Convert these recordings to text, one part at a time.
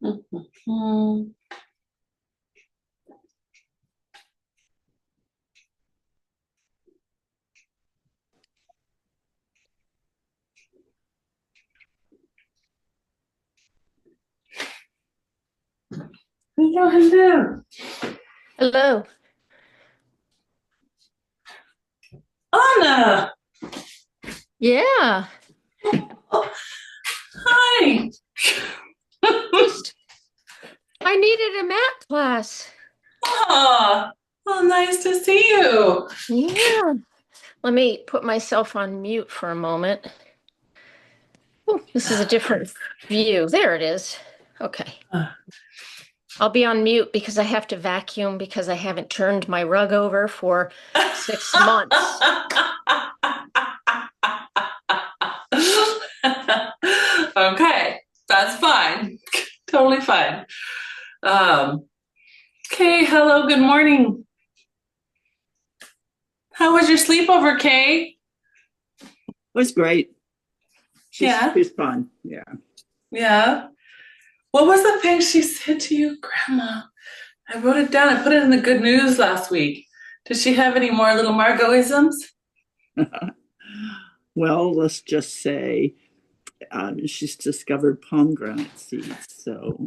Mhm. Hello, hello. Hello. Anna. Yeah, Oh, hi. just I needed a math class. Ah, well, nice to see you. Yeah. Let me put myself on mute for a moment. Oh, this is a different view. There it is. Okay. I'll be on mute because I have to vacuum because I haven't turned my rug over for 6 months. Okay, that's fine. Totally fine. Um, Kay, hello, good morning. How was your sleepover, Kay? Was great. Yeah, She's fun. Yeah. yeah. What was the thing she said to you, Grandma? I wrote it down. I put it in the good news last week. Does she have any more little Margoisms? Well, let's just say she's discovered pomegranate seeds. So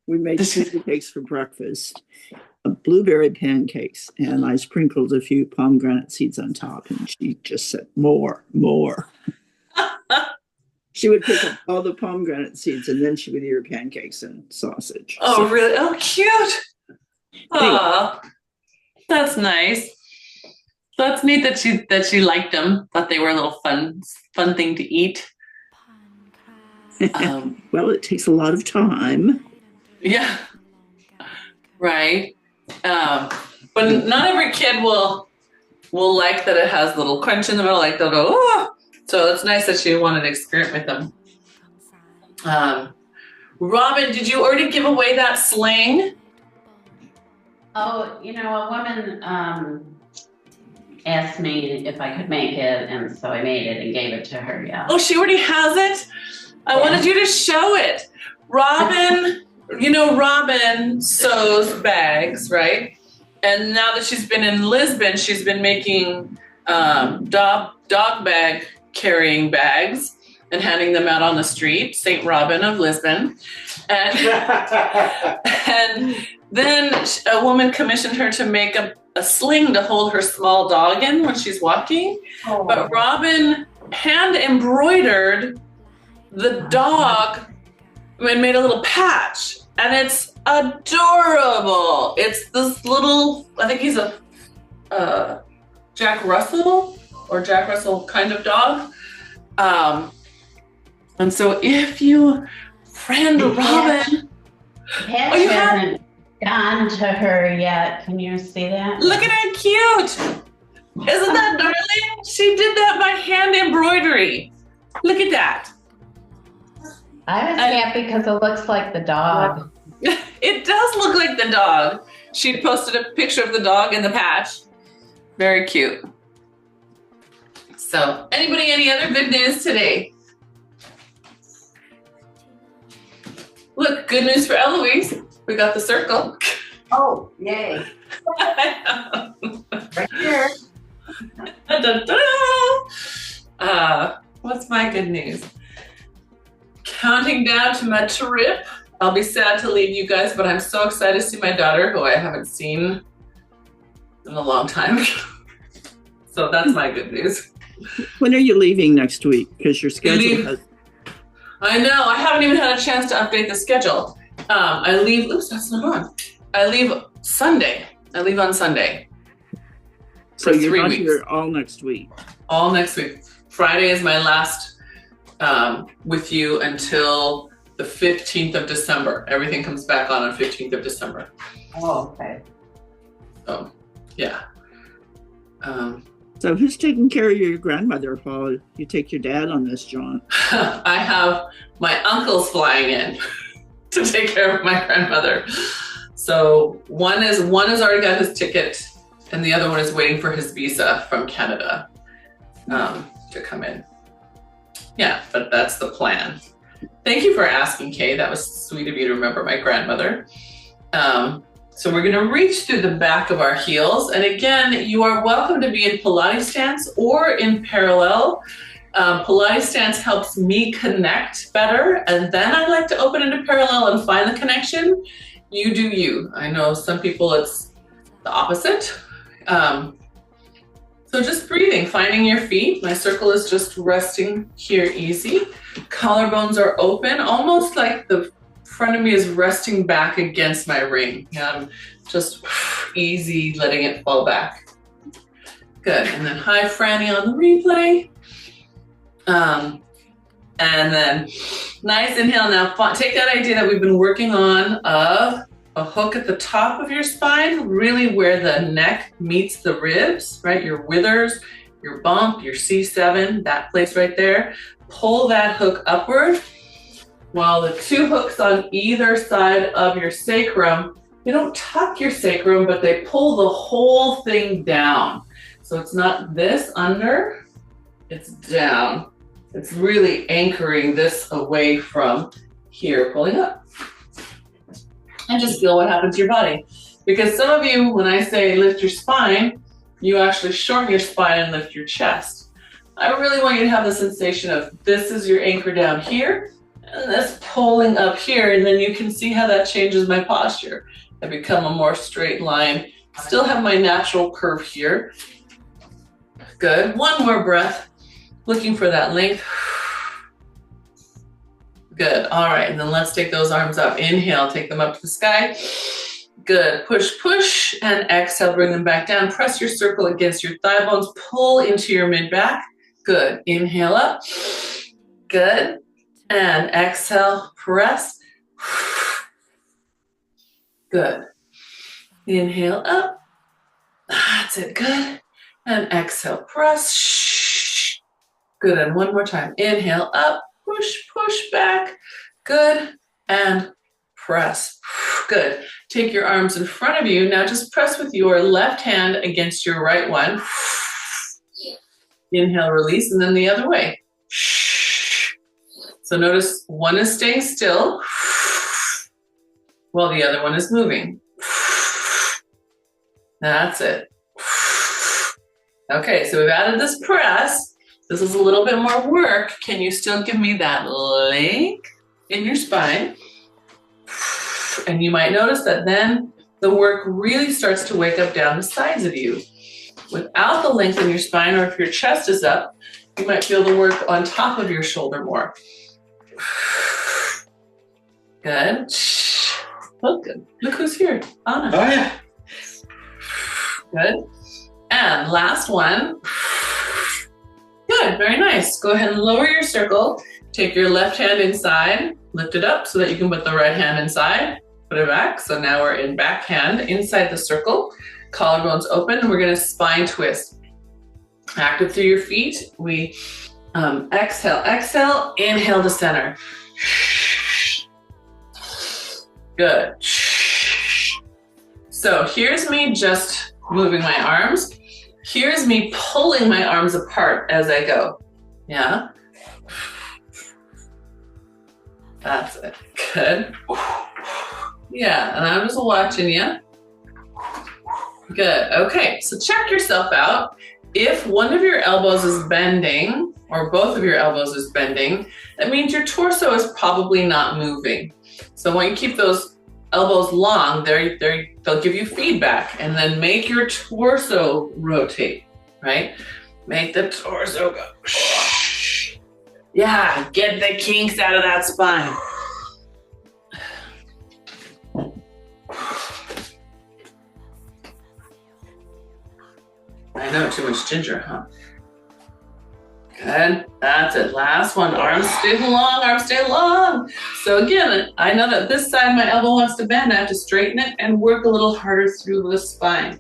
we made Does she? pancakes for breakfast, blueberry pancakes, and I sprinkled a few pomegranate seeds on top. And she just said, more, more. She would pick up all the pomegranate seeds and then she would eat her pancakes and sausage. Oh, really? Oh, cute. Anyway, Oh, that's nice. That's neat that she liked them. Thought they were a little fun thing to eat. well, it takes a lot of time. Yeah, right. But not every kid will like that it has a little crunch in the middle, like they'll go, oh. So it's nice that she wanted to experiment with them. Robin, did you already give away that sling? Oh, a woman asked me if I could make it, and so I made it and gave it to her, yeah. Oh, she already has it? I wanted you to show it. Robin, Robin sews bags, right? And now that she's been in Lisbon, she's been making dog bag carrying bags and handing them out on the street, St. Robin of Lisbon. And, and then a woman commissioned her to make a sling to hold her small dog in when she's walking. Oh. But Robin hand embroidered the dog and made a little patch. And it's adorable. It's this little, I think he's a Jack Russell kind of dog. And so if you friend Robin, Patch hasn't gone to her yet. Can you see that? Look at how cute. Isn't that darling? She did that by hand embroidery. Look at that. I was happy because it looks like the dog. It does look like the dog. She posted a picture of the dog in the patch. Very cute. So, any other good news today? Look, good news for Eloise. We got the circle. Oh, yay. Right here. What's my good news? Counting down to my trip. I'll be sad to leave you guys, but I'm so excited to see my daughter, who I haven't seen in a long time. So that's my good news. When are you leaving next week? Because your schedule has... I know. I haven't even had a chance to update the schedule. I leave. Oops, that's not on. I leave Sunday. I leave on Sunday. So you're not here all next week. All next week. Friday is my last with you until the 15th of December. Everything comes back on 15th of December. Oh, okay. So, yeah. So who's taking care of your grandmother while you take your dad on this jaunt? I have my uncles flying in to take care of my grandmother. So one has already got his ticket, and the other one is waiting for his visa from Canada to come in. Yeah, but that's the plan. Thank you for asking, Kay. That was sweet of you to remember my grandmother. So we're gonna reach through the back of our heels. And again, you are welcome to be in Pilates stance or in parallel. Pilates stance helps me connect better. And then I like to open into parallel and find the connection. You do you. I know some people it's the opposite. So just breathing, finding your feet. My circle is just resting here easy. Collarbones are open, almost like the front of me is resting back against my ring. I'm just easy, letting it fall back. Good, and then hi Franny on the replay. And then nice inhale. Now take that idea that we've been working on of a hook at the top of your spine, really where the neck meets the ribs, right? Your withers, your bump, your C7, that place right there. Pull that hook upward while the two hooks on either side of your sacrum, they don't tuck your sacrum, but they pull the whole thing down. So it's not this under, it's down. It's really anchoring this away from here, pulling up. And just feel what happens to your body. Because some of you, when I say lift your spine, you actually shorten your spine and lift your chest. I really want you to have the sensation of this is your anchor down here, and this pulling up here, and then you can see how that changes my posture. I become a more straight line. Still have my natural curve here. Good, one more breath. Looking for that length. Good, all right, and then let's take those arms up. Inhale, take them up to the sky. Good, push, push, and exhale, bring them back down. Press your circle against your thigh bones, pull into your mid-back. Good, inhale up. Good, and exhale, press. Good, inhale up. That's it, good, and exhale, press. Good, and one more time. Inhale up. Push, push back. Good. And press. Good. Take your arms in front of you. Now just press with your left hand against your right one. Inhale, release, and then the other way. So notice one is staying still while the other one is moving. That's it. Okay, so we've added this press. This is a little bit more work. Can you still give me that length in your spine? And you might notice that then the work really starts to wake up down the sides of you. Without the length in your spine, or if your chest is up, you might feel the work on top of your shoulder more. Good. Oh, good. Look who's here. Anna. Oh, yeah. Good. And last one. Good, very nice. Go ahead and lower your circle. Take your left hand inside, lift it up so that you can put the right hand inside, put it back. So now we're in back hand inside the circle, collarbones open, and we're gonna spine twist. Active through your feet. We exhale, exhale, inhale to center. Good. So here's me just moving my arms. Here's me pulling my arms apart as I go. Yeah. That's it. Good. Yeah, and I'm just watching you. Good. Okay, so check yourself out. If one of your elbows is bending, or both of your elbows is bending, that means your torso is probably not moving. So when you keep those elbows long, they'll give you feedback, and then make your torso rotate, right? Make the torso go. Yeah, get the kinks out of that spine. I know, too much ginger, huh? Good, that's it. Last one, arms stay long, arms stay long. So again, I know that this side my elbow wants to bend. I have to straighten it and work a little harder through the spine.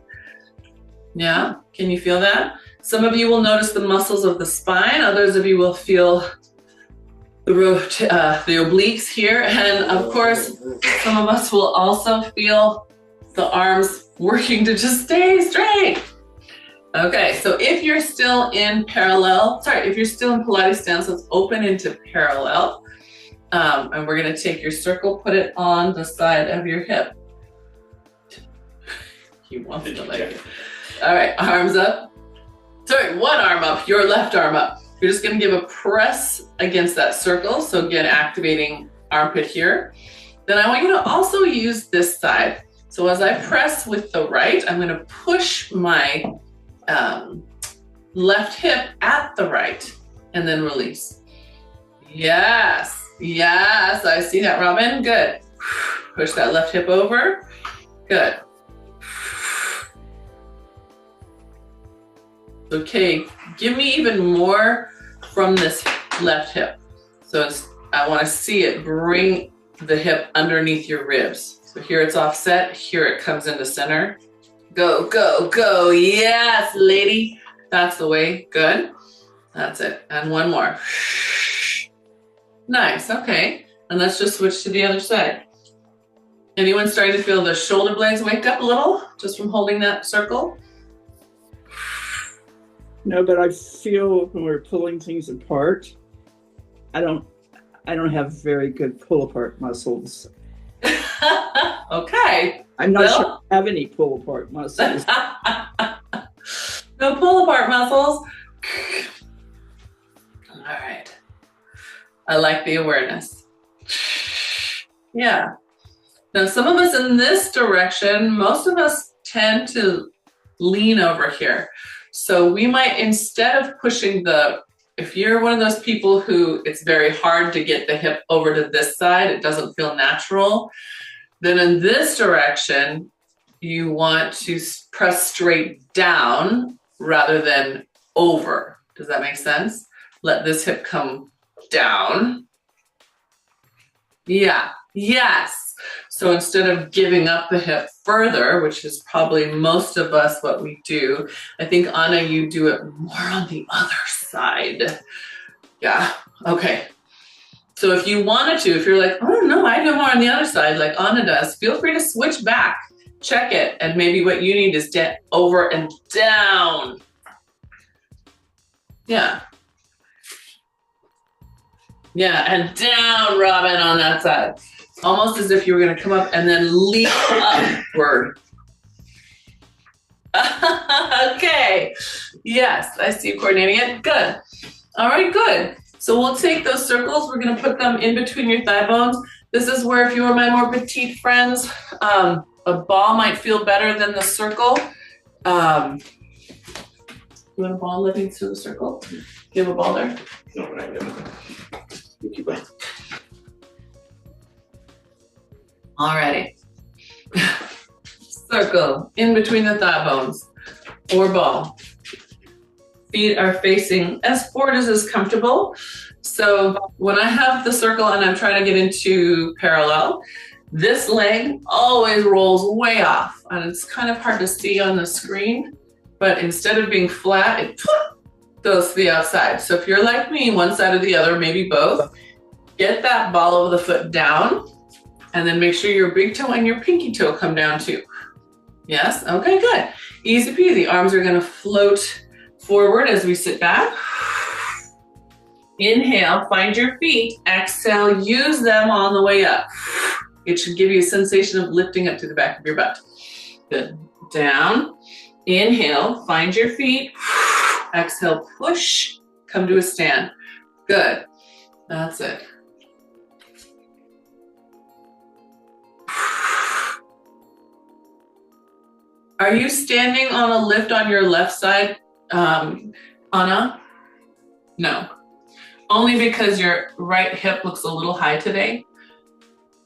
Yeah, can you feel that? Some of you will notice the muscles of the spine. Others of you will feel the obliques here. And of course, some of us will also feel the arms working to just stay straight. Okay, so if you're still in Pilates stance, let's open into parallel. And we're gonna take your circle, put it on the side of your hip. He wants to like it. All right, arms up. Sorry, one arm up, your left arm up. You're just gonna give a press against that circle. So again, activating armpit here. Then I want you to also use this side. So as I press with the right, I'm gonna push my left hip at the right and then release. Yes, yes, I see that, Robin, good. Push that left hip over, good. Okay, give me even more from this left hip. So I wanna see it bring the hip underneath your ribs. So here it's offset, here it comes into center. Go, go, go, yes, lady. That's the way, good. That's it, and one more. Nice, okay. And let's just switch to the other side. Anyone starting to feel the shoulder blades wake up a little, just from holding that circle? No, but I feel when we're pulling things apart, I don't have very good pull apart muscles. Okay. I'm not sure I have any pull apart muscles. No pull apart muscles. All right. I like the awareness. Yeah. Now some of us in this direction, most of us tend to lean over here. So we might, instead of pushing if you're one of those people who it's very hard to get the hip over to this side, it doesn't feel natural, then in this direction, you want to press straight down rather than over. Does that make sense? Let this hip come down. Yeah, yes. So instead of giving up the hip further, which is probably most of us what we do, I think, Anna, you do it more on the other side. Yeah, okay. So if you wanted to, if you're like, oh no, I do more on the other side like Anna does, feel free to switch back, check it, and maybe what you need is get over and down. Yeah. Yeah, and down, Robin, on that side. Almost as if you were gonna come up and then leap upward. Okay, yes, I see you coordinating it, good. All right, good. So we'll take those circles, we're gonna put them in between your thigh bones. This is where, if you are my more petite friends, a ball might feel better than the circle. You want a ball living through the circle? Do you have a ball there? No, we're not doing it. You keep going. Alrighty. Circle in between the thigh bones or ball. Feet are facing as forward as is comfortable. So when I have the circle and I'm trying to get into parallel, this leg always rolls way off, and it's kind of hard to see on the screen, but instead of being flat, it goes to the outside. So if you're like me, one side or the other, maybe both, get that ball of the foot down, and then make sure your big toe and your pinky toe come down too. Yes, okay, good. Easy peasy, arms are gonna float forward as we sit back. Inhale, find your feet. Exhale, use them on the way up. It should give you a sensation of lifting up to the back of your butt. Good, down. Inhale, find your feet. Exhale, push, come to a stand. Good, that's it. Are you standing on a lift on your left side, Anna? No. Only because your right hip looks a little high today.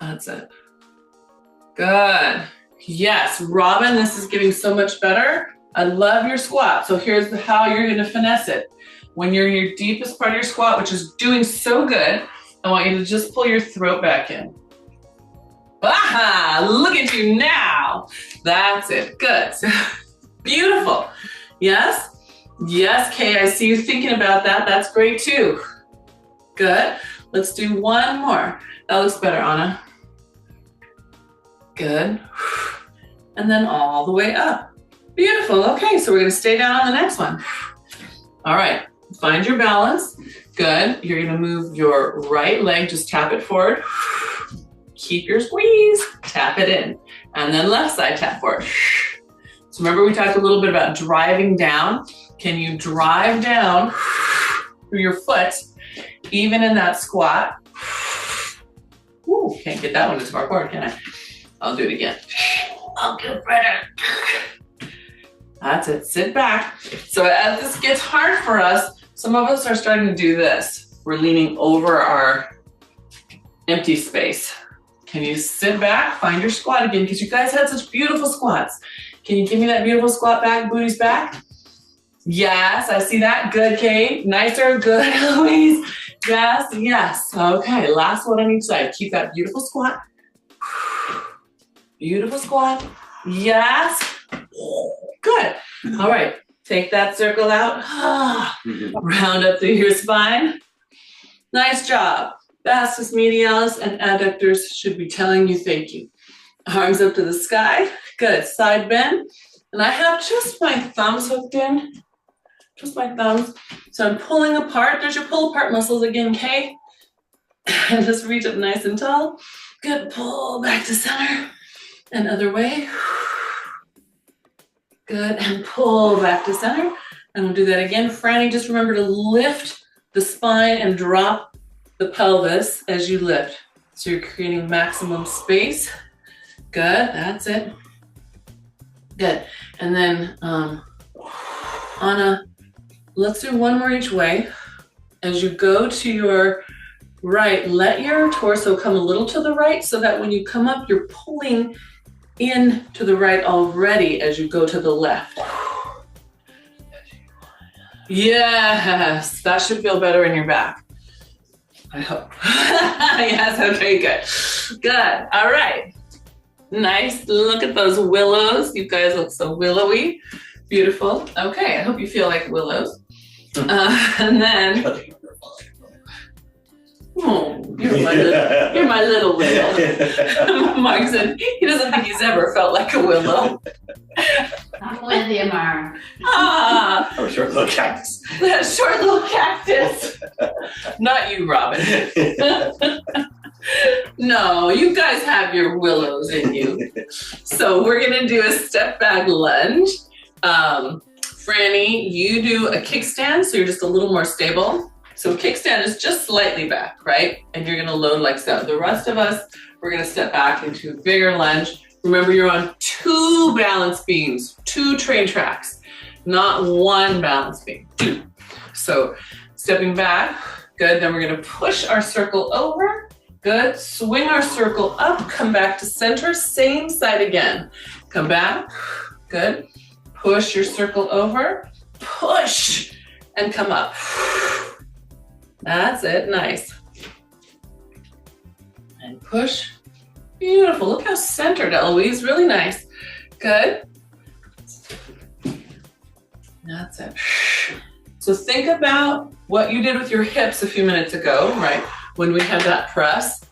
That's it. Good. Yes, Robin, this is getting so much better. I love your squat. So here's how you're gonna finesse it. When you're in your deepest part of your squat, which is doing so good, I want you to just pull your throat back in. Aha, look at you now. That's it, good. Beautiful. Yes? Yes, Kay, I see you thinking about that. That's great too. Good. Let's do one more. That looks better, Anna. Good. And then all the way up. Beautiful. Okay, so we're gonna stay down on the next one. All right, Find your balance. Good. You're gonna move your right leg, just tap it forward. Keep your squeeze, tap it in. And then left side tap forward. So remember we talked a little bit about driving down. Can you drive down through your foot, even in that squat? Ooh, can't get that one as far forward, can I? I'll do it again. I'll get better. That's it, sit back. So as this gets hard for us, some of us are starting to do this. We're leaning over our empty space. Can you sit back, find your squat again, because you guys had such beautiful squats. Can you give me that beautiful squat back, booties back? Yes, I see that. Good, Kate. Nicer, good, Louise. Yes, yes. Okay, last one on each side. Keep that beautiful squat. Beautiful squat. Yes. Good. All right, take that circle out. Round up through your spine. Nice job. Vastus medialis and adductors should be telling you thank you. Arms up to the sky. Good. Side bend. And I have just my thumbs hooked in. Just my thumbs. So I'm pulling apart. There's your pull apart muscles again, Kay. And just reach up nice and tall. Good. Pull back to center. And other way. Good. And pull back to center. And we'll do that again. Franny, just remember to lift the spine and drop the pelvis as you lift. So you're creating maximum space. Good, that's it. Good. And then let's do one more each way. As you go to your right, let your torso come a little to the right so that when you come up, you're pulling in to the right already as you go to the left. Yes, that should feel better in your back. I hope. Yes, okay, good. Good, all right. Nice, look at those willows. You guys look so willowy. Beautiful. Okay, I hope you feel like willows. And then, oh, you're my little willow. Mark said he doesn't think he's ever felt like a willow. I'm with you, Mark. Ah, Or a short little cactus. that short little cactus. Not you, Robin. No, you guys have your willows in you. So we're gonna do a step back lunge. Franny, you do a kickstand, so you're just a little more stable. So kickstand is just slightly back, right? And you're gonna load like so. The rest of us, we're gonna step back into a bigger lunge. Remember, you're on 2 balance beams, 2 train tracks, not 1 balance beam, 2. So stepping back, good. Then we're gonna push our circle over. Good, swing our circle up, come back to center, same side again. Come back, good. Push your circle over, push, and come up. That's it, nice. And push, beautiful. Look how centered, Eloise, really nice. Good. That's it. So think about what you did with your hips a few minutes ago, right? When we had that press.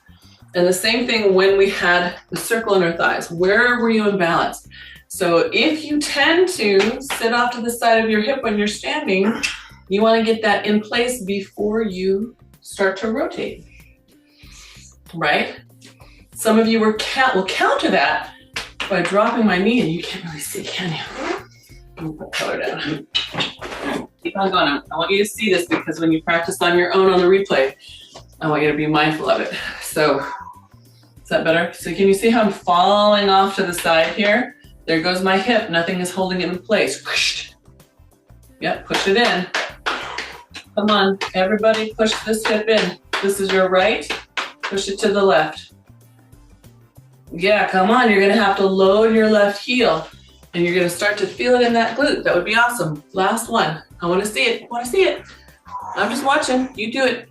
And the same thing when we had the circle in our thighs. Where were you in balance? So if you tend to sit off to the side of your hip when you're standing, you want to get that in place before you start to rotate, right? Some of you will counter that by dropping my knee, and you can't really see, can you? I'm gonna put color down. Keep on going. I want you to see this because when you practice on your own on the replay, I want you to be mindful of it. So, is that better? So can you see how I'm falling off to the side here? There goes my hip. Nothing is holding it in place. Yep, push it in. Come on, everybody push this hip in. This is your right. Push it to the left. Yeah, come on. You're going to have to load your left heel. And you're going to start to feel it in that glute. That would be awesome. Last one. I want to see it. I want to see it. I'm just watching. You do it.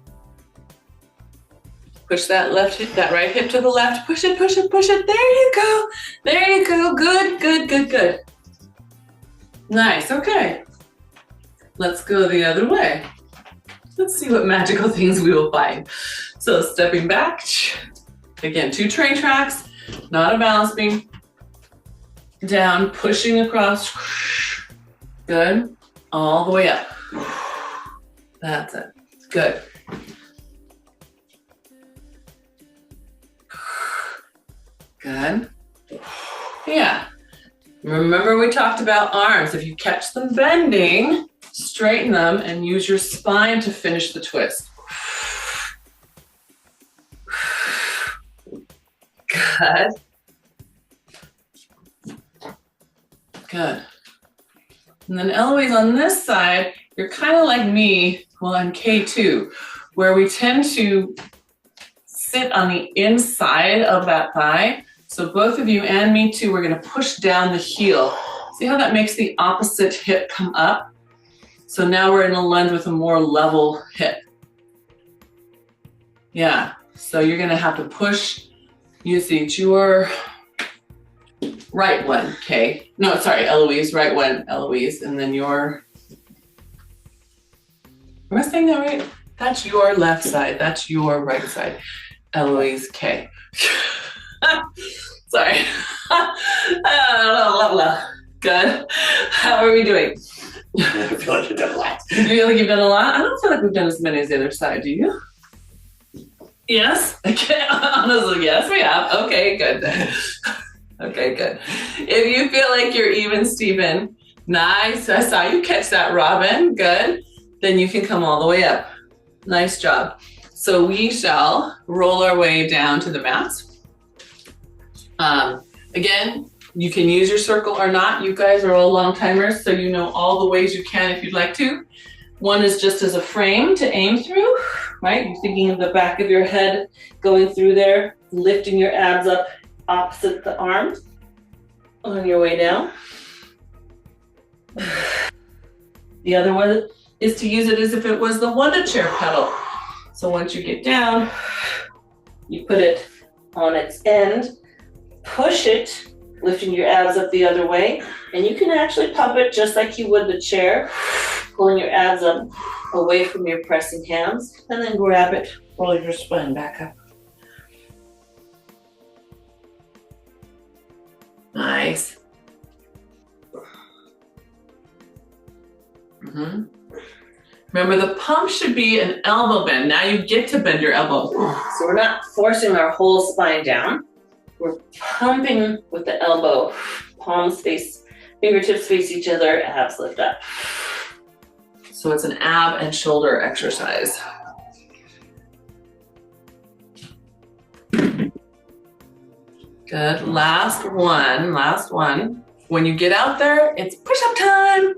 Push that left hip, that right hip to the left. Push it, push it, push it. There you go. There you go. Good, good, good, good. Nice. Okay. Let's go the other way. Let's see what magical things we will find. So stepping back. Again, 2 train tracks, not a balance beam. Down, pushing across. Good. All the way up. That's it. Good. Good. Yeah. Remember we talked about arms. If you catch them bending, straighten them and use your spine to finish the twist. Good. Good. And then Eloise, on this side, you're kind of like me, well, in K2, where we tend to sit on the inside of that thigh. So both of you and me too, we're going to push down the heel. See how that makes the opposite hip come up? So now we're in a lunge with a more level hip. Yeah, so you're going to have to push. You see, it's your right one, Kay. No, sorry, Eloise, right one, Eloise, and then your, am I saying that right? That's your left side, that's your right side, Eloise, Kay. Sorry. Good. How are we doing? I feel like you've done a lot. You feel like you've done a lot? I don't feel like we've done as many as the other side, do you? Yes? Okay, honestly, yes, we have. Okay, good then. Okay, good. If you feel like you're even, Stephen, nice. I saw you catch that, Robin. Good. Then you can come all the way up. Nice job. So we shall roll our way down to the mats. Again, you can use your circle or not. You guys are all long timers, so you know all the ways you can if you'd like to. One is just as a frame to aim through, right? You're thinking of the back of your head going through there, lifting your abs up opposite the arms on your way down. The other one is to use it as if it was the Wonder Chair pedal. So once you get down, you put it on its end, push it, lifting your abs up the other way, and you can actually pump it just like you would the chair, pulling your abs up away from your pressing hands, and then grab it, roll your spine back up. Nice. Mm-hmm. Remember, the pump should be an elbow bend. Now you get to bend your elbow. So we're not forcing our whole spine down. We're pumping with the elbow. Palms face, fingertips face each other, abs lift up. So it's an ab and shoulder exercise. Good, last one. When you get out there, it's push-up time.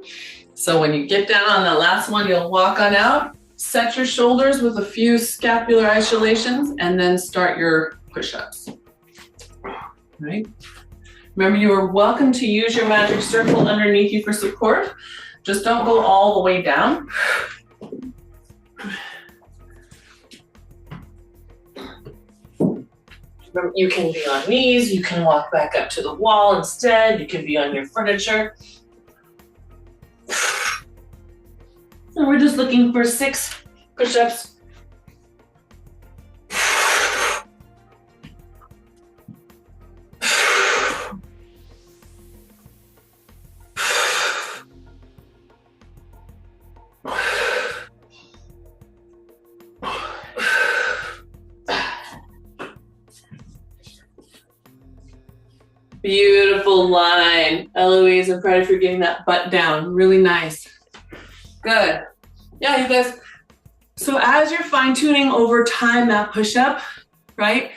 So when you get down on the last one, you'll walk on out, set your shoulders with a few scapular isolations, and then start your push-ups. Right? Remember, you are welcome to use your magic circle underneath you for support. Just don't go all the way down. Remember, you can be on knees, you can walk back up to the wall instead, you can be on your furniture. And we're just looking for 6 push-ups. Beautiful line. Eloise, I'm proud of you for getting that butt down. Really nice. Good. Yeah, you guys. So as you're fine-tuning over time that push-up, right?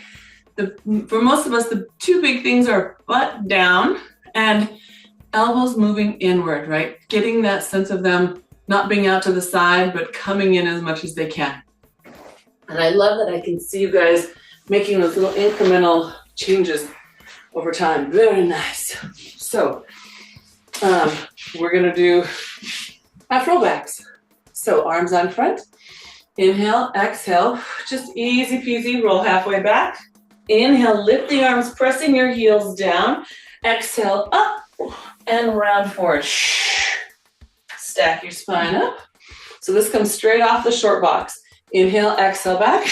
For most of us, the 2 big things are butt down and elbows moving inward, right? Getting that sense of them not being out to the side, but coming in as much as they can. And I love that I can see you guys making those little incremental changes over time. Very nice. So we're gonna do afro backs. So arms on front, inhale, exhale, just easy peasy, roll halfway back. Inhale, lift the arms, pressing your heels down. Exhale, up and round forward. Stack your spine up. So this comes straight off the short box. Inhale, exhale back.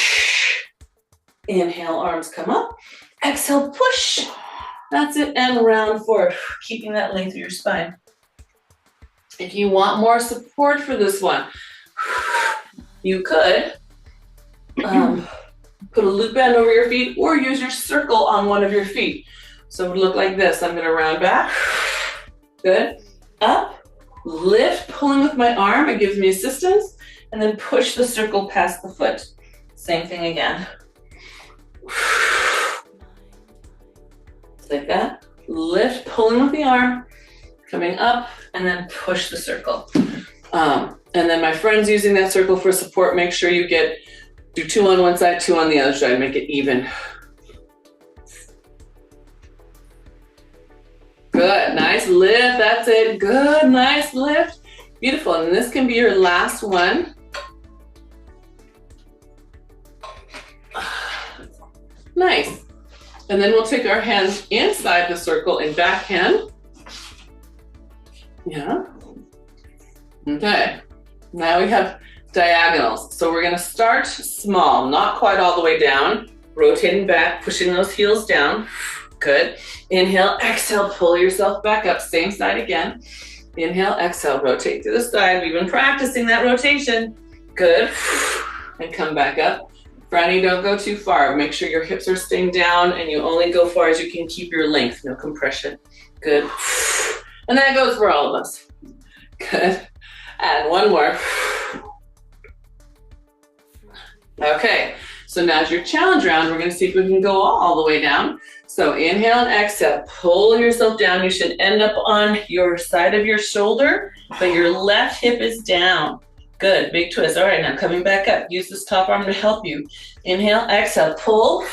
Inhale, arms come up. Exhale, push. That's it, and round forward, keeping that length of your spine. If you want more support for this one, you could put a loop band over your feet or use your circle on one of your feet. So it would look like this. I'm gonna round back. Good. Up, lift, pulling with my arm. It gives me assistance. And then push the circle past the foot. Same thing again. Like that. Lift, pulling with the arm, coming up, and then push the circle. And then my friends using that circle for support, make sure you do 2 on one side, 2 on the other side, make it even. Good, nice lift, that's it. Good, nice lift. Beautiful, and this can be your last one. Nice. And then we'll take our hands inside the circle in backhand. Yeah. Okay. Now we have diagonals. So we're gonna start small, not quite all the way down. Rotating back, pushing those heels down. Good. Inhale, exhale, pull yourself back up. Same side again. Inhale, exhale, rotate to the side. We've been practicing that rotation. Good. And come back up. Franny, don't go too far. Make sure your hips are staying down and you only go far as you can keep your length, no compression. Good. And that goes for all of us. Good. And one more. Okay, so now's your challenge round. We're gonna see if we can go all the way down. So inhale and exhale, pull yourself down. You should end up on your side of your shoulder, but your left hip is down. Good, big twist. All right, now coming back up. Use this top arm to help you. Inhale, exhale, pull.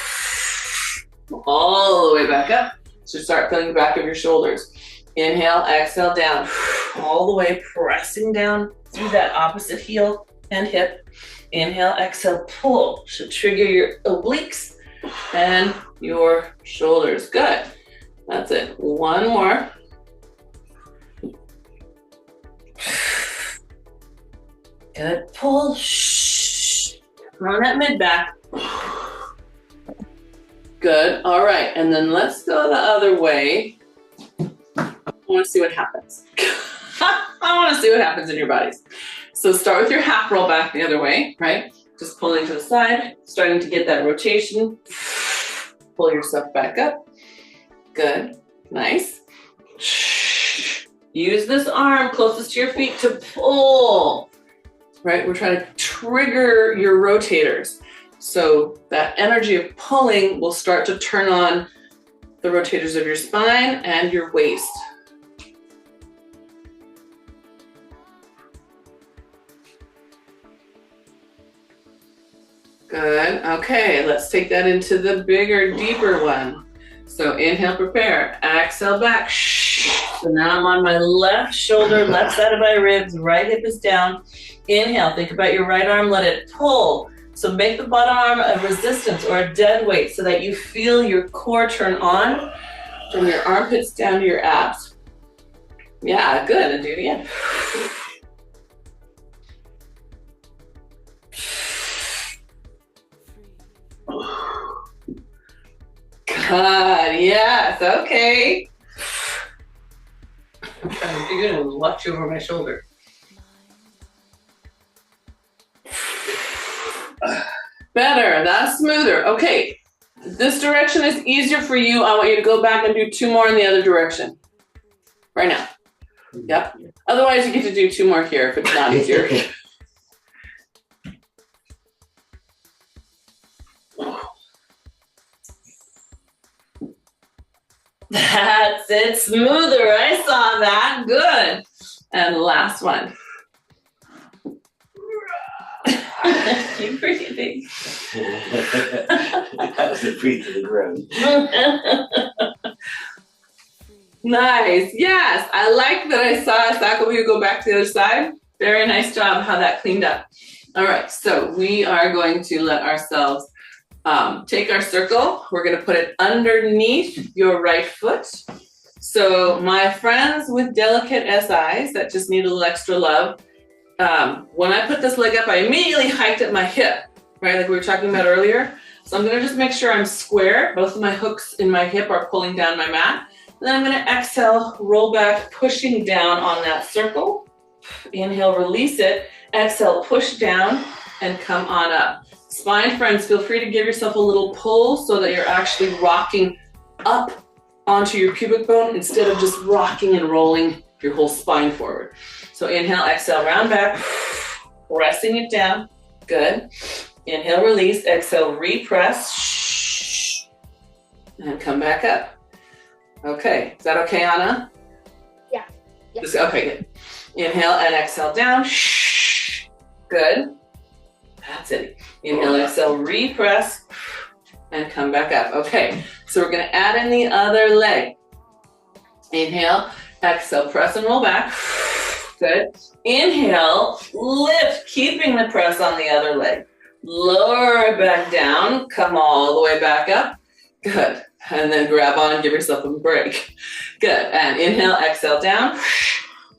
All the way back up. So start feeling the back of your shoulders. Inhale, exhale, down. All the way, pressing down through that opposite heel and hip. Inhale, exhale, pull. Should trigger your obliques and your shoulders. Good. That's it. One more. Good. Pull. Run that mid back. Good. All right. And then let's go the other way. I want to see what happens. I want to see what happens in your bodies. So start with your half roll back the other way, right? Just pulling to the side, starting to get that rotation. Pull yourself back up. Good. Nice. Use this arm closest to your feet to pull. Right? We're trying to trigger your rotators. So that energy of pulling will start to turn on the rotators of your spine and your waist. Good. Okay, let's take that into the bigger, deeper one. So inhale, prepare. Exhale, back. So now I'm on my left shoulder, left side of my ribs, right hip is down. Inhale, think about your right arm, let it pull. So make the bottom arm a resistance or a dead weight so that you feel your core turn on from your armpits down to your abs. Yeah, good, and do it again. Good, yes, okay. I'm trying to do good and watch over my shoulder. Better, that's smoother. Okay, this direction is easier for you. I want you to go back and do 2 more in the other direction. Right now. Yep. Otherwise, you get to do 2 more here if it's not easier. That's it, smoother. I saw that. Good. And last one. Keep breathing. That was a breathe to the ground. Nice. Yes, I like that I saw Sakabu go back to the other side. Very nice job how that cleaned up. All right, so we are going to let ourselves take our circle. We're going to put it underneath your right foot. So my friends with delicate SIs that just need a little extra love, when I put this leg up, I immediately hiked at my hip, right? Like we were talking about earlier. So I'm going to just make sure I'm square. Both of my hooks in my hip are pulling down my mat. And then I'm going to exhale, roll back, pushing down on that circle. Inhale, release it. Exhale, push down. and come on up. Spine friends, feel free to give yourself a little pull so that you're actually rocking up onto your pubic bone instead of just rocking and rolling your whole spine forward. So inhale, exhale, round back, pressing it down. Good. Inhale, release, exhale, repress, and come back up. Okay, is that okay, Anna? Yeah. Yeah. Okay, good. Inhale and exhale down. Good. That's it. Inhale, exhale, repress, and come back up. Okay, so we're gonna add in the other leg. Inhale, exhale, press and roll back. Good. Inhale, lift, keeping the press on the other leg. Lower it back down, come all the way back up. Good. And then grab on and give yourself a break. Good. And inhale, exhale down.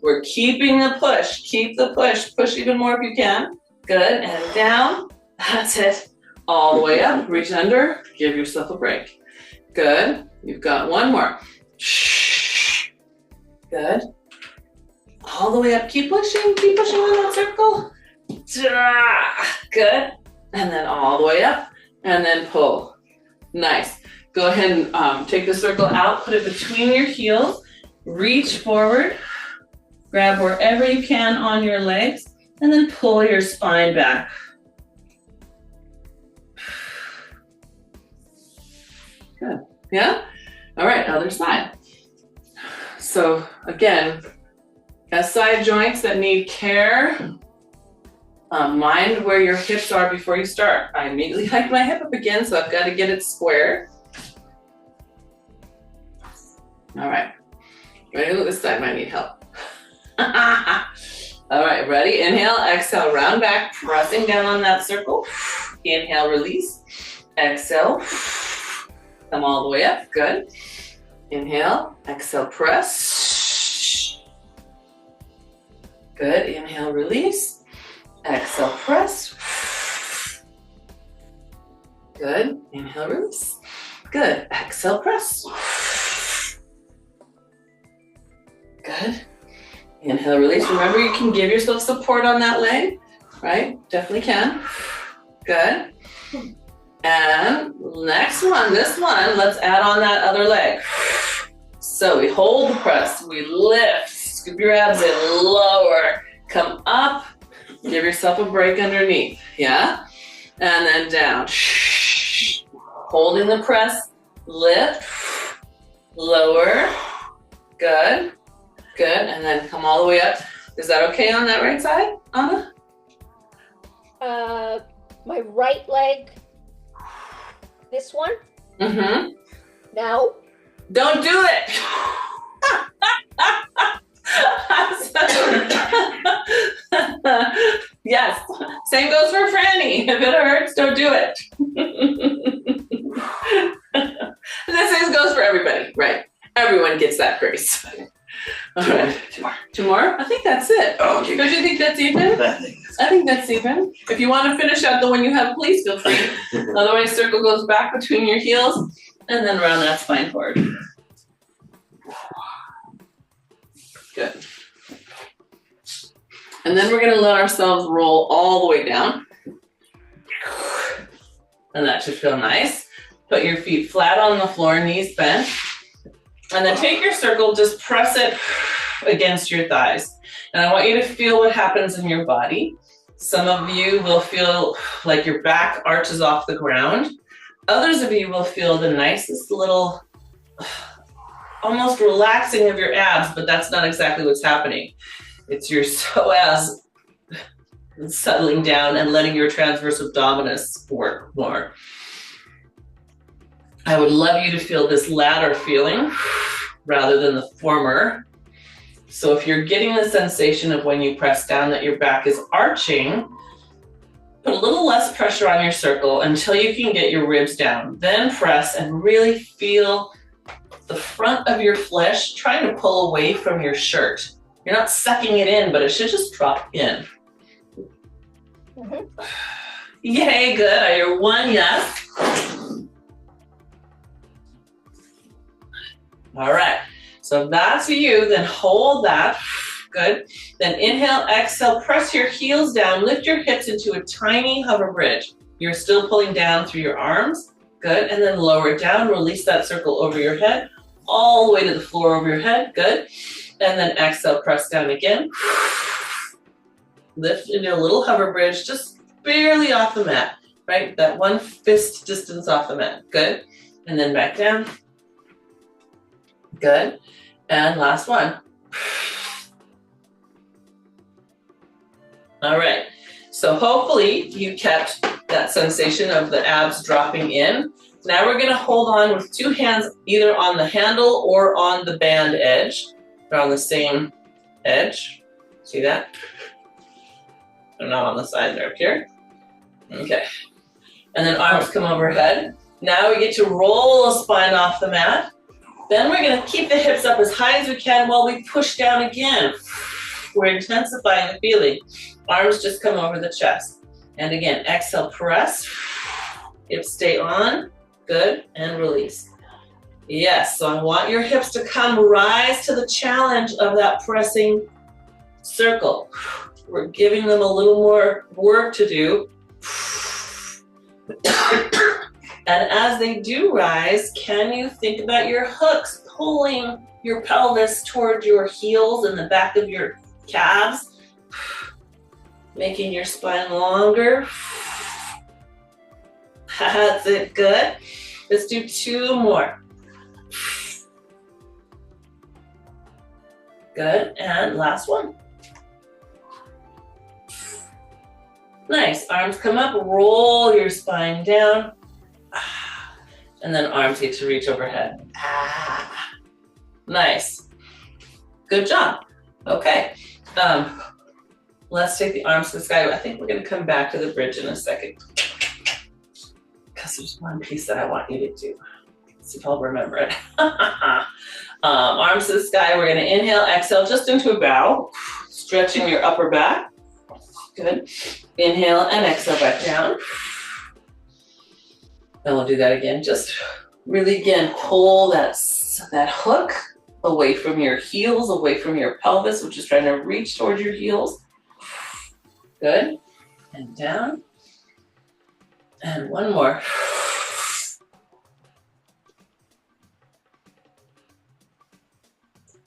We're keeping the push. Keep the push. Push even more if you can. Good. And down. That's it. All the way up. Reach under. Give yourself a break. Good. You've got one more. Good. All the way up. Keep pushing on that circle. Good. And then all the way up. And then pull. Nice. Go ahead and take the circle out. Put it between your heels. Reach forward. Grab wherever you can on your legs. And then pull your spine back. Good. Yeah? All right, other side. So again, side joints that need care. Mind where your hips are before you start. I immediately hike my hip up again, so I've got to get it square. All right. Ready? This side might need help. All right, ready? Inhale, exhale, round back, pressing down on that circle. Inhale, release. Exhale. Come all the way up. Good. Inhale, exhale, press. Good. Inhale, release. Exhale, press. Good. Inhale, release. Good. Exhale, press. Good. Inhale, release. Remember, you can give yourself support on that leg, right? Definitely can. Good. And next one, this one, let's add on that other leg. So we hold the press, we lift, scoop your abs in, lower, come up, give yourself a break underneath, yeah? And then down. Holding the press, lift, lower, good, good, and then come all the way up. Is that okay on that right side, Anna? My right leg, this one? Mm-hmm. No. Don't do it! Yes, same goes for Franny. If it hurts, don't do it. And the same goes for everybody, right? Everyone gets that grace. All right. Two more? I think that's it. Oh, okay. Don't you think that's even? I think that's even. If you want to finish out the one you have, please feel free. Otherwise, circle goes back between your heels and then round that spine forward. Good. And then we're going to let ourselves roll all the way down. And that should feel nice. Put your feet flat on the floor, knees bent. And then take your circle, just press it against your thighs. And I want you to feel what happens in your body. Some of you will feel like your back arches off the ground. Others of you will feel the nicest little, almost relaxing of your abs, but that's not exactly what's happening. It's your psoas settling down and letting your transverse abdominis work more. I would love you to feel this latter feeling rather than the former. So if you're getting the sensation of when you press down that your back is arching, put a little less pressure on your circle until you can get your ribs down. Then press and really feel the front of your flesh trying to pull away from your shirt. You're not sucking it in, but it should just drop in. Mm-hmm. Yay, good. I hear one yes. All right, so that's you. Then hold that. Good. Then inhale, exhale, press your heels down, lift your hips into a tiny hover bridge. You're still pulling down through your arms. Good. And then lower it down, release that circle over your head, all the way to the floor over your head. Good. And then exhale, press down again. Lift into a little hover bridge, just barely off the mat, right? That one fist distance off the mat. Good. And then back down. Good. And last one. All right. So hopefully you kept that sensation of the abs dropping in. Now we're going to hold on with two hands either on the handle or on the band edge. They're on the same edge. See that? They're not on the side, they're up here. Okay. And then arms come overhead. Now we get to roll the spine off the mat. Then we're going to keep the hips up as high as we can while we push down again. We're intensifying the feeling. Arms just come over the chest. And again, exhale, press. Hips stay on. Good. And release. Yes, so I want your hips to come rise to the challenge of that pressing circle. We're giving them a little more work to do. And as they do rise, can you think about your hooks pulling your pelvis toward your heels and the back of your calves, making your spine longer. That's it, good. Let's do two more. Good, and last one. Nice, arms come up, roll your spine down. And then arms get to reach overhead. Nice. Good job. Okay. Let's take the arms to the sky. I think we're going to come back to the bridge in a second. Because there's one piece that I want you to do. Let's see if I'll remember it. Arms to the sky. We're going to inhale, exhale just into a bow. Stretching your upper back. Good. Inhale and exhale back down. And we'll do that again. Just really, again, pull that hook away from your heels, away from your pelvis, which is trying to reach towards your heels. Good. And down. And one more.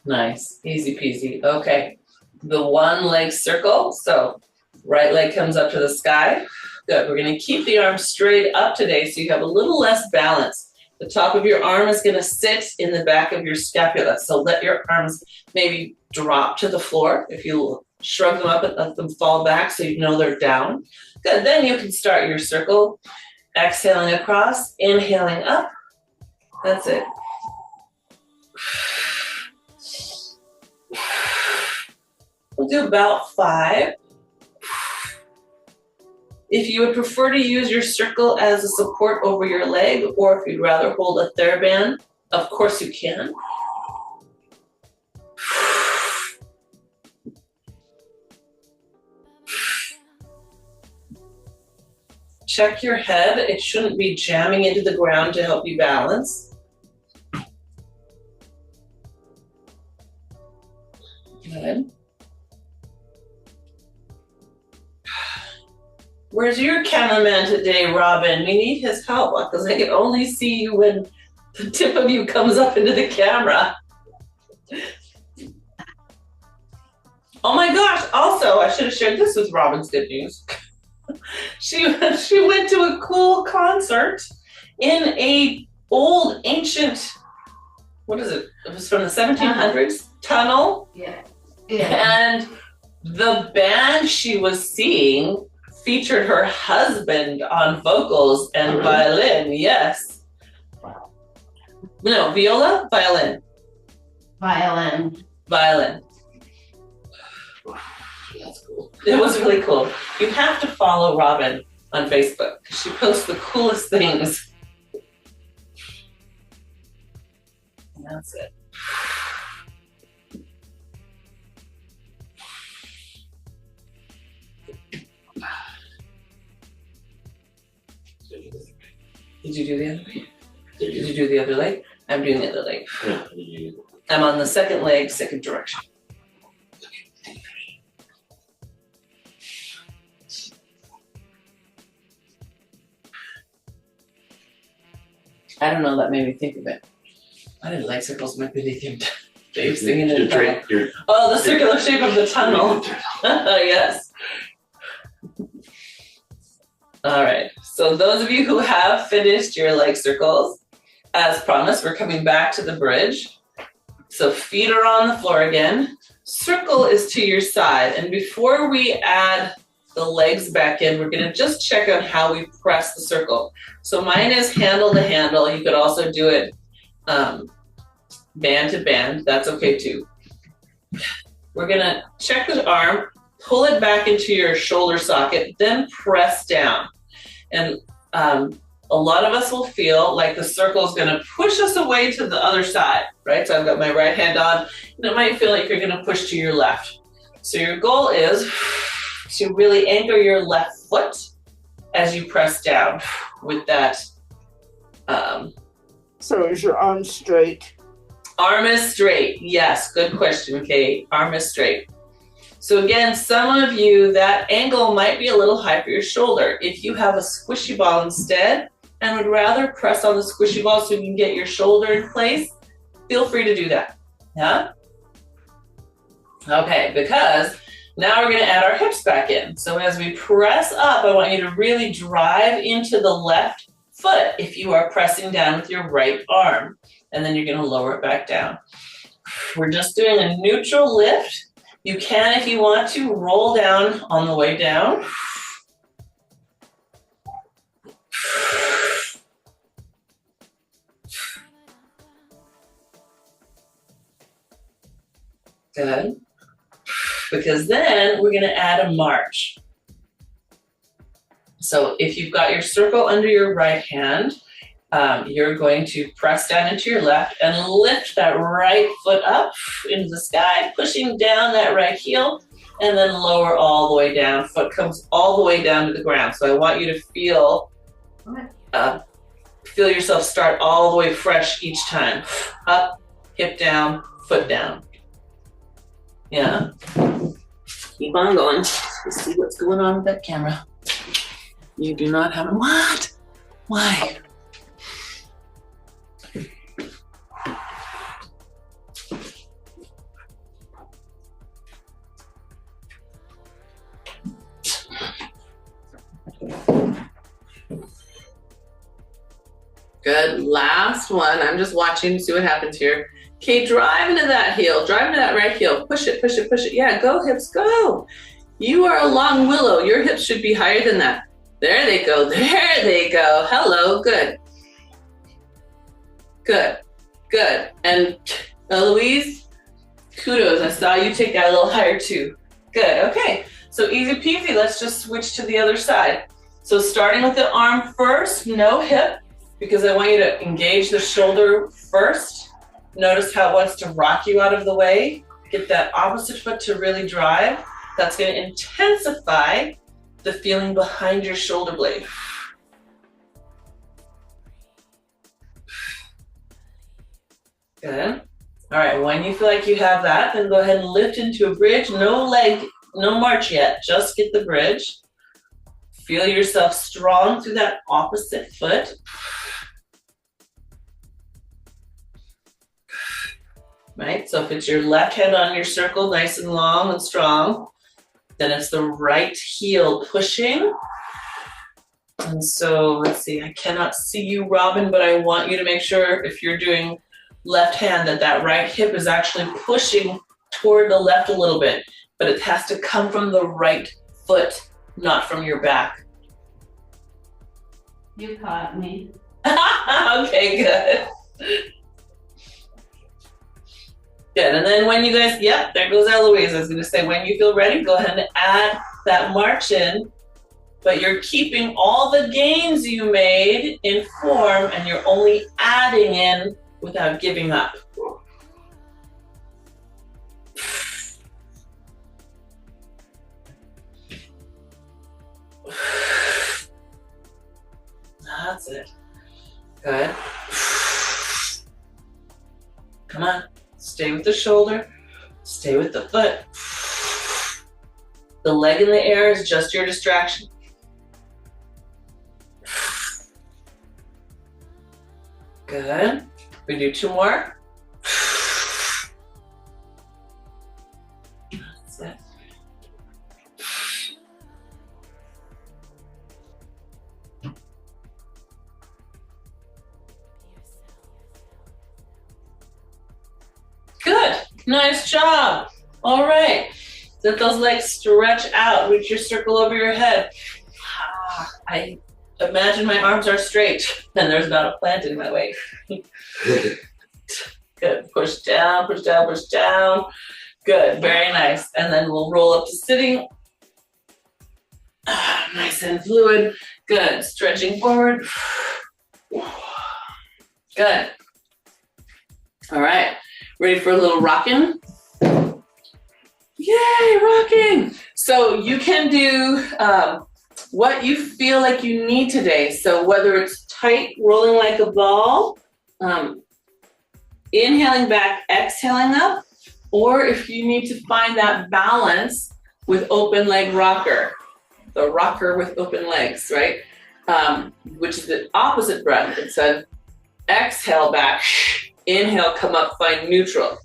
Nice. Easy peasy. Okay. The one leg circle. So right leg comes up to the sky. Good. We're going to keep the arms straight up today so you have a little less balance. The top of your arm is going to sit in the back of your scapula. So let your arms maybe drop to the floor. If you shrug them up and let them fall back so you know they're down. Good. Then you can start your circle. Exhaling across, inhaling up. That's it. We'll do about 5. If you would prefer to use your circle as a support over your leg, or if you'd rather hold a TheraBand, of course you can. Check your head. It shouldn't be jamming into the ground to help you balance. Good. Where's your cameraman today, Robin? We need his help because I can only see you when the tip of you comes up into the camera. Oh my gosh, also, I should have shared this with Robin's good news. She went to a cool concert in a old ancient, what is it? It was from the 1700s, tunnel. Yeah. And the band she was seeing featured her husband on vocals and violin. Yes. Wow. No, viola, violin. Violin. Violin. That's cool. It was really cool. You have to follow Robin on Facebook. She posts the coolest things. And that's it. Did you do the other way? Did you do the other leg? I'm doing the other leg. Yeah, you- I'm on the second leg, second direction. I don't know, that made me think of it. I didn't like circles, might be thinking Dave's singing in the tunnel. Oh, the circular shape of the tunnel. Yes. All right, so those of you who have finished your leg circles, as promised, we're coming back to the bridge. So feet are on the floor again. Circle is to your side. And before we add the legs back in, we're gonna just check on how we press the circle. So mine is handle to handle. You could also do it band to band. That's okay too. We're gonna check the arm, pull it back into your shoulder socket, then press down. And a lot of us will feel like the circle is gonna push us away to the other side, right? So I've got my right hand on, and it might feel like you're gonna push to your left. So your goal is to really anchor your left foot as you press down with that. So is your arm straight? Arm is straight. Yes, good question, Kate. Arm is straight. So again, some of you, that angle might be a little high for your shoulder. If you have a squishy ball instead and would rather press on the squishy ball so you can get your shoulder in place, feel free to do that. Yeah? Okay, because now we're gonna add our hips back in. So as we press up, I want you to really drive into the left foot if you are pressing down with your right arm. And then you're gonna lower it back down. We're just doing a neutral lift. You can, if you want to, roll down on the way down. Good. Because then we're gonna add a march. So if you've got your circle under your right hand, you're going to press down into your left and lift that right foot up into the sky, pushing down that right heel, and then lower all the way down. Foot comes all the way down to the ground. So I want you to feel yourself start all the way fresh each time. Up, hip down, foot down. Yeah. Keep on going. Let's see what's going on with that camera. You do not have what? Why? Good. Last one. I'm just watching to see what happens here. Okay, drive into that heel. Drive into that right heel. Push it, push it, push it. Yeah, go hips, go. You are a long willow. Your hips should be higher than that. There they go. There they go. Hello. Good. Good. Good. And Eloise, kudos. I saw you take that a little higher too. Good. Okay. So easy peasy. Let's just switch to the other side. So starting with the arm first, no hip, because I want you to engage the shoulder first. Notice how it wants to rock you out of the way. Get that opposite foot to really drive. That's going to intensify the feeling behind your shoulder blade. Good. All right, when you feel like you have that, then go ahead and lift into a bridge. No leg, no march yet. Just get the bridge. Feel yourself strong through that opposite foot. Right, so if it's your left hand on your circle, nice and long and strong, then it's the right heel pushing. And so let's see, I cannot see you, Robin, but I want you to make sure if you're doing left hand that that right hip is actually pushing toward the left a little bit, but it has to come from the right foot, not from your back. You caught me. Okay, good. Good, and then when you guys, yep, there goes Eloise. I was gonna say, when you feel ready, go ahead and add that march in, but you're keeping all the gains you made in form and you're only adding in without giving up. That's it. Good. Come on. Stay with the shoulder, stay with the foot. The leg in the air is just your distraction. Good. We do 2 more. That's it. Good. Nice job. All right. Let those legs stretch out. Reach your circle over your head. I imagine my arms are straight and there's not a plant in my way. Good. Push down, push down, push down. Good. Very nice. And then we'll roll up to sitting. Nice and fluid. Good. Stretching forward. Good. All right. Ready for a little rocking? Yay, rocking. So you can do what you feel like you need today. So whether it's tight, rolling like a ball, inhaling back, exhaling up, or if you need to find that balance with open leg rocker, the rocker with open legs, right? Which is the opposite breath. It's an exhale back, inhale, come up, find neutral.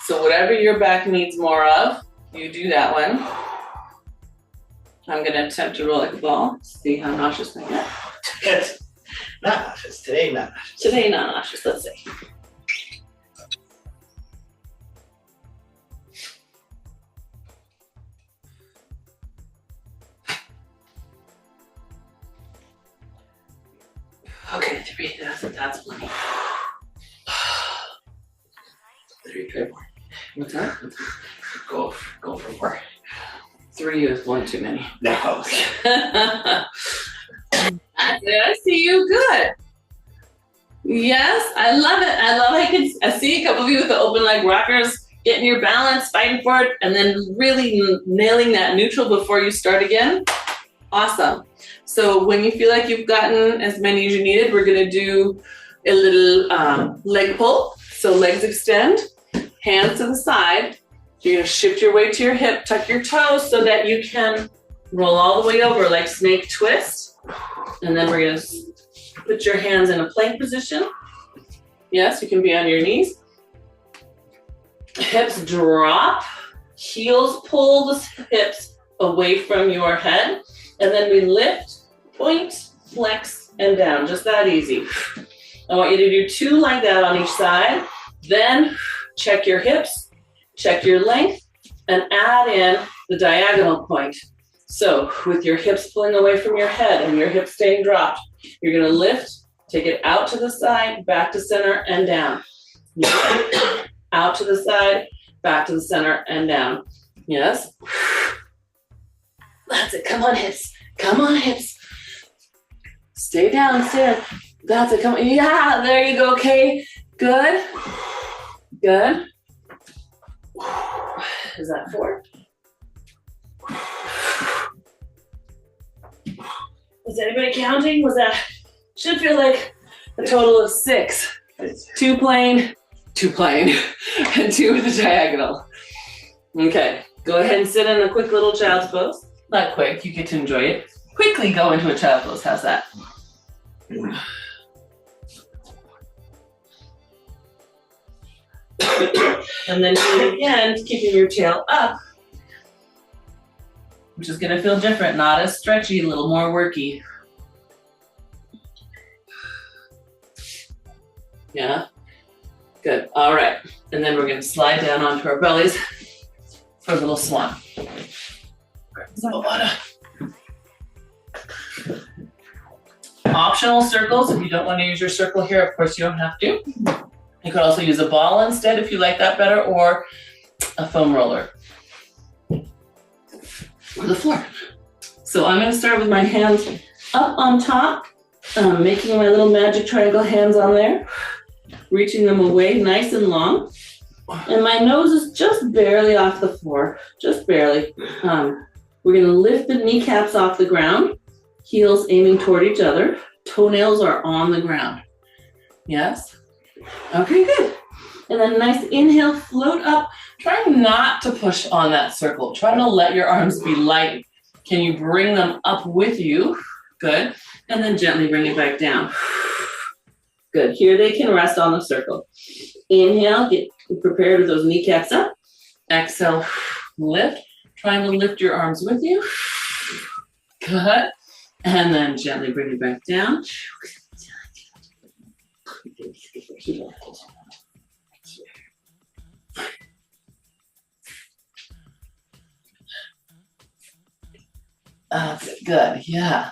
So whatever your back needs more of, you do that one. I'm gonna attempt to roll like a ball, see how nauseous I get. Good. Not nauseous. Today, not nauseous. Today, not nauseous, let's see. Okay, 3, that's plenty. 3, try 4. What's that? Go for more. 3 is 1 too many. No. I see you. Good. Yes, I love it. I love how I see a couple of you with the open leg rockers, getting your balance, fighting for it, and then really nailing that neutral before you start again. Awesome. So when you feel like you've gotten as many as you needed, we're going to do a little leg pull. So legs extend, hands to the side. You're going to shift your weight to your hip, tuck your toes so that you can roll all the way over like snake twist. And then we're going to put your hands in a plank position. Yes, you can be on your knees. Hips drop, heels pull the hips away from your head. And then we lift, point, flex, and down. Just that easy. I want you to do 2 like that on each side. Then check your hips, check your length, and add in the diagonal point. So with your hips pulling away from your head and your hips staying dropped, you're going to lift, take it out to the side, back to center, and down. Out to the side, back to the center, and down. Yes? That's it. Come on, hips. Come on, hips. Stay down, stay down. That's it. Come on. Yeah, there you go. Okay. Good. Good. Is that 4? Was anybody counting? Was that? Should feel like a total of 6. 2 plain, 2 plain, and 2 with a diagonal. Okay. Go ahead and sit in a quick little child's pose. Not quick, you get to enjoy it. Quickly go into a child's pose. How's that? And then do it again, keeping your tail up, which is going to feel different, not as stretchy, a little more worky. Yeah? Good. All right. And then we're going to slide down onto our bellies for a little swan. Optional circles. If you don't want to use your circle here, of course you don't have to. You could also use a ball instead if you like that better, or a foam roller. Or the floor. So I'm going to start with my hands up on top, making my little magic triangle hands on there, reaching them away nice and long. And my nose is just barely off the floor, just barely. We're going to lift the kneecaps off the ground, heels aiming toward each other. Toenails are on the ground. Yes? Okay, good. And then nice inhale, float up. Try not to push on that circle. Try to let your arms be light. Can you bring them up with you? Good. And then gently bring it back down. Good. Here they can rest on the circle. Inhale, get prepared with those kneecaps up. Exhale, lift. Trying to lift your arms with you. Good. And then gently bring it back down. Good. Yeah.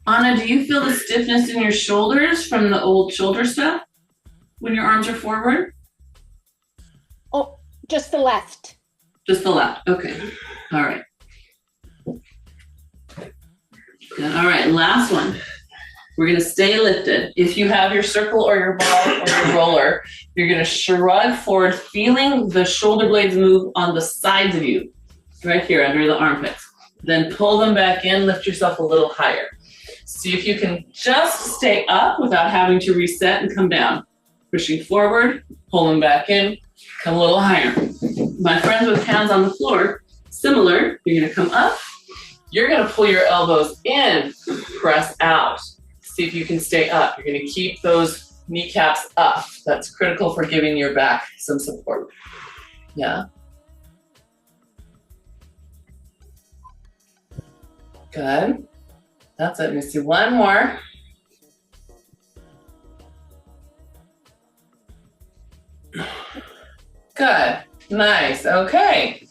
Anna, do you feel the stiffness in your shoulders from the old shoulder stuff when your arms are forward? Oh, just the left. Just the left. Okay. All right. Good. All right. Last one. We're going to stay lifted. If you have your circle or your ball or your roller, you're going to shrug forward, feeling the shoulder blades move on the sides of you, right here under the armpits. Then pull them back in, lift yourself a little higher. See if you can just stay up without having to reset and come down. Pushing forward, pull them back in, come a little higher. My friends with hands on the floor, similar, you're going to come up. You're going to pull your elbows in, press out. See if you can stay up. You're going to keep those kneecaps up. That's critical for giving your back some support. Yeah. Good. That's it. Let me see one more. Good. Nice. Okay.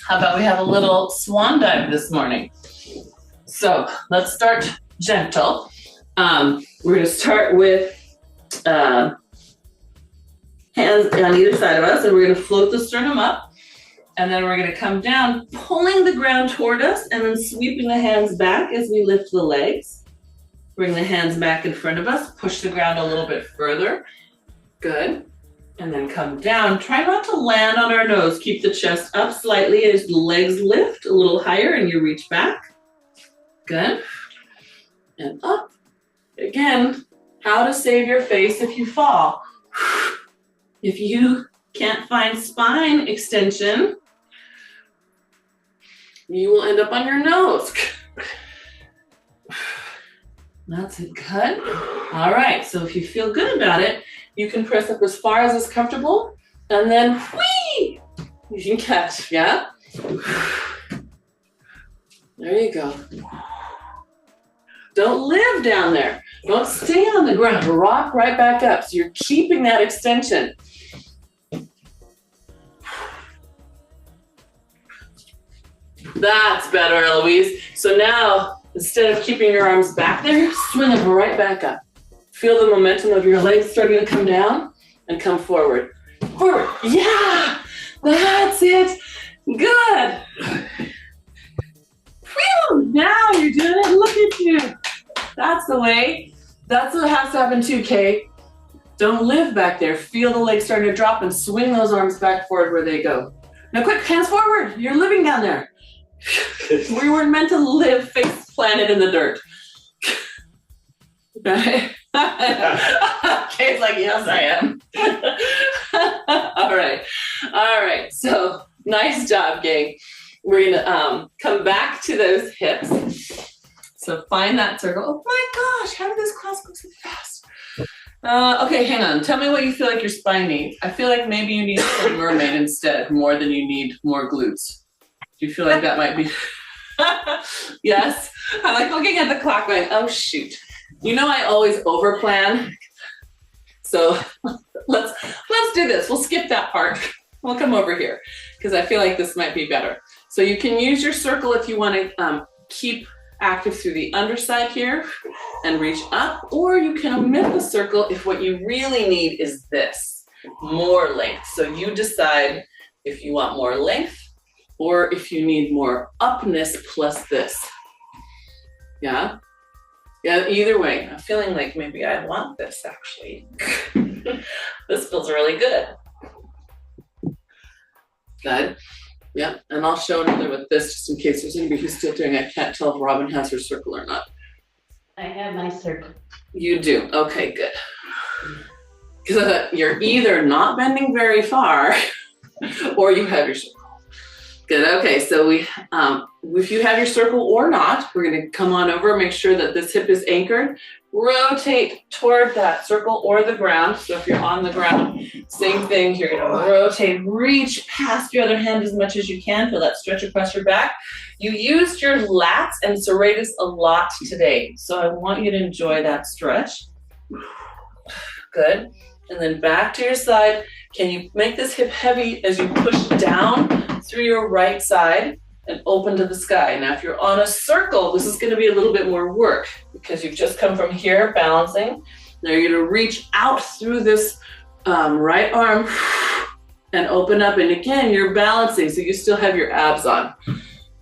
How about we have a little swan dive this morning? So let's start gentle. We're going to start with hands on either side of us, and we're going to float the sternum up. And then we're going to come down, pulling the ground toward us, and then sweeping the hands back as we lift the legs. Bring the hands back in front of us, push the ground a little bit further. Good. And then come down. Try not to land on our nose. Keep the chest up slightly as the legs lift a little higher and you reach back. Good. And up. Again, how to save your face if you fall. If you can't find spine extension, you will end up on your nose. That's it. Good. All right. So if you feel good about it, you can press up as far as is comfortable, and then whee! You can catch, yeah? There you go. Don't live down there. Don't stay on the ground. Rock right back up. So you're keeping that extension. That's better, Eloise. So now, instead of keeping your arms back there, swing them right back up. Feel the momentum of your legs starting to come down and come forward. Forward. Yeah, that's it. Good. Whew. Now you're doing it. Look at you. That's the way. That's what has to happen too, Kay. Don't live back there. Feel the legs starting to drop and swing those arms back forward where they go. Now quick, hands forward. You're living down there. We weren't meant to live face planted in the dirt. Right? Kay's like, yes, I am. All right. So nice job, gang. We're gonna come back to those hips. So find that circle. Oh my gosh, how did this class go so fast? Okay, hang on. Tell me what you feel like your spine needs. I feel like maybe you need a mermaid instead, more than you need more glutes. Do you feel like that might be? Yes. I like looking at the clock going, oh shoot. You know I always overplan. So let's do this. We'll skip that part. We'll come over here because I feel like this might be better. So you can use your circle if you want to keep active through the underside here and reach up, or you can omit the circle if what you really need is this, more length. So you decide if you want more length or if you need more upness plus this. Yeah? Yeah, either way, I'm feeling like maybe I want this actually. This feels really good. Good. Yep, and I'll show another with this just in case there's anybody who's still doing it. I can't tell if Robin has her circle or not. I have my circle. You do, okay, good. Because you're either not bending very far or you have your circle. Good. Okay, so if you have your circle or not, we're going to come on over, make sure that this hip is anchored. Rotate toward that circle or the ground. So if you're on the ground, same thing. You're going to rotate, reach past your other hand as much as you can. Feel that stretch across your back. You used your lats and serratus a lot today, so I want you to enjoy that stretch. Good. And then back to your side. Can you make this hip heavy as you push down through your right side and open to the sky? Now, if you're on a circle, this is going to be a little bit more work because you've just come from here balancing. Now you're going to reach out through this right arm and open up. And again, you're balancing, so you still have your abs on.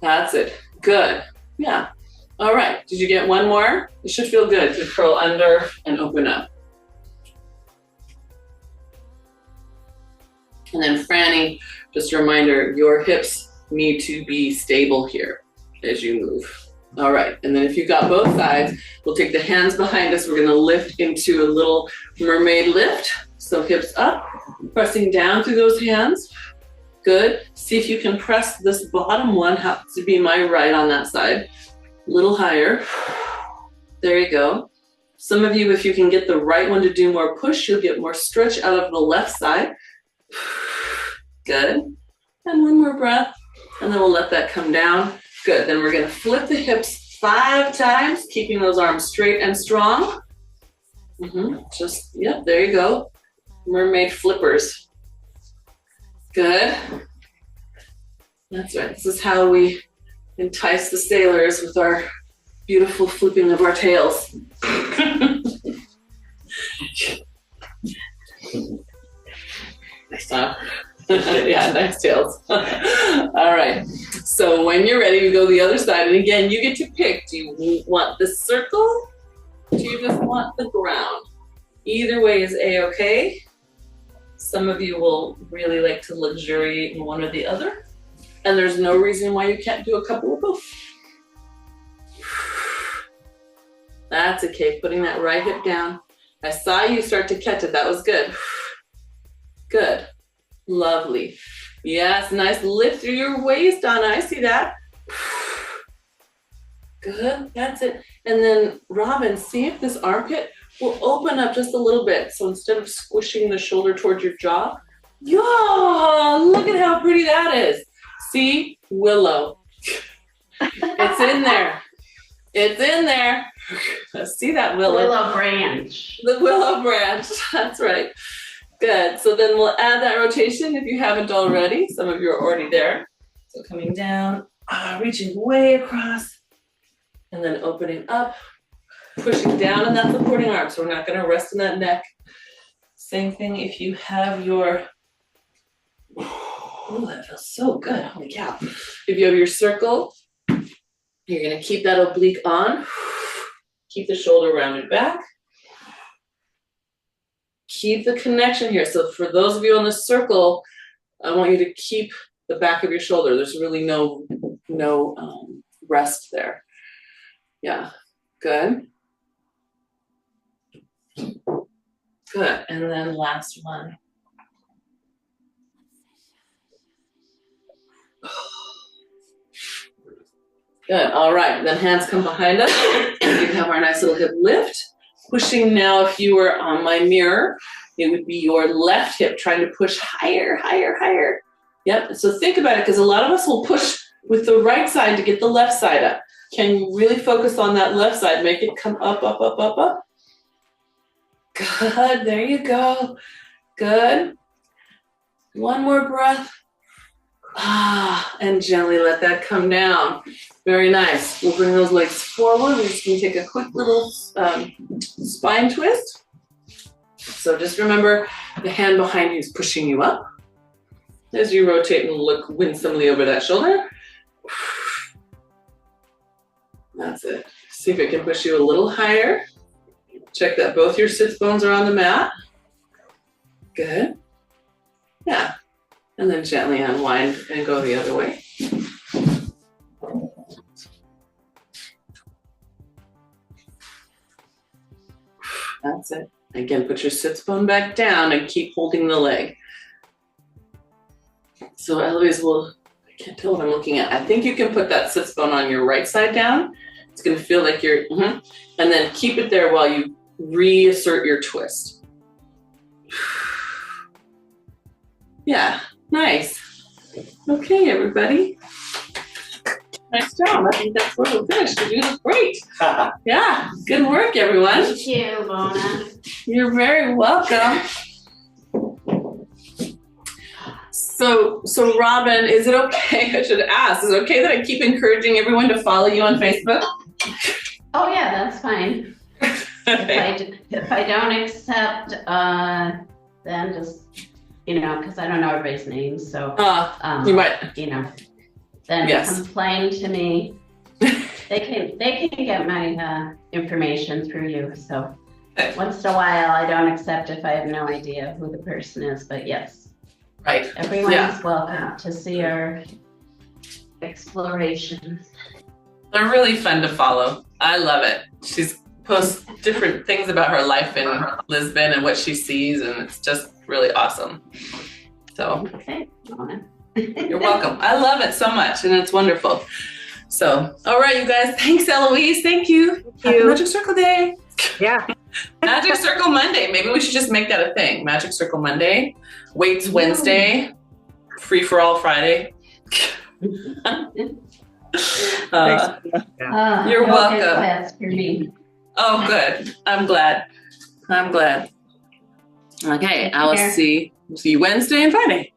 That's it. Good. Yeah. All right. Did you get one more? It should feel good to curl under and open up. And then Franny, just a reminder, your hips need to be stable here as you move. All right, and then if you've got both sides, we'll take the hands behind us. We're gonna lift into a little mermaid lift. So hips up, pressing down through those hands. Good. See if you can press this bottom one, happens to be my right on that side. A little higher. There you go. Some of you, if you can get the right one to do more push, you'll get more stretch out of the left side. Good. And one more breath, and then we'll let that come down. Good. Then we're going to flip the hips 5 times, keeping those arms straight and strong. Yep, there you go. Mermaid flippers. Good. That's right. This is how we entice the sailors with our beautiful flipping of our tails. Nice job. Yeah, nice tails. All right. So when you're ready, we go the other side. And again, you get to pick. Do you want the circle? Do you just want the ground? Either way is A-okay. Some of you will really like to luxuriate in one or the other. And there's no reason why you can't do a couple of both. That's okay. Putting that right hip down. I saw you start to catch it. That was good. Good. Lovely. Yes, nice lift through your waist, Donna. I see that. Good. That's it. And then, Robin, see if this armpit will open up just a little bit. So instead of squishing the shoulder towards your jaw, yeah, look at how pretty that is. See? Willow. It's in there. It's in there. See that willow? Willow branch. The willow branch. That's right. Good. So then we'll add that rotation if you haven't already. Some of you are already there. So coming down, reaching way across, and then opening up, pushing down in that supporting arm. So we're not going to rest in that neck. Same thing if you have your, oh, that feels so good. Holy cow. If you have your circle, you're going to keep that oblique on. Keep the shoulder rounded back. Keep the connection here. So for those of you on the circle, I want you to keep the back of your shoulder. There's really no rest there. Yeah, good. Good, and then last one. Good, all right, then hands come behind us. We can have our nice little hip lift. Pushing now, if you were on my mirror, it would be your left hip trying to push higher, higher, higher. Yep, so think about it, because a lot of us will push with the right side to get the left side up. Can you really focus on that left side? Make it come up, up, up, up, up. Good, there you go. Good. One more breath. And gently let that come down. Very nice. We'll bring those legs forward. We're just going to take a quick little spine twist. So just remember the hand behind you is pushing you up as you rotate and look winsomely over that shoulder. That's it. See if it can push you a little higher. Check that both your sits bones are on the mat. Good. Yeah. And then gently unwind and go the other way. That's it. Again, put your sits bone back down and keep holding the leg. So Eloise will can't tell what I'm looking at. I think you can put that sits bone on your right side down. It's going to feel like you're, and then keep it there while you reassert your twist. Yeah, nice. Okay, everybody. Nice job. I think that's where we'll finish. You did great. Yeah, good work, everyone. Thank you, Mona. You're very welcome. So Robin, is it okay? I should ask. Is it okay that I keep encouraging everyone to follow you on Facebook? Oh yeah, that's fine. If I don't accept, then just, because I don't know everybody's names, so you might, then yes. Complain to me. They can get my information through you. So once in a while, I don't accept if I have no idea who the person is. But yes, right. Everyone is welcome to see our explorations. They're really fun to follow. I love it. She's posts different things about her life in Lisbon and what she sees, and it's just really awesome. So Okay. you're welcome. I love it so much, and it's wonderful. So, all right, you guys. Thanks, Eloise. Thank you. Happy Magic Circle Day. Yeah. Magic Circle Monday. Maybe we should just make that a thing. Magic Circle Monday. Weights Wednesday. Free for all Friday. You're welcome. Class for me. Oh, good. I'm glad. Okay, I will see you Wednesday and Friday.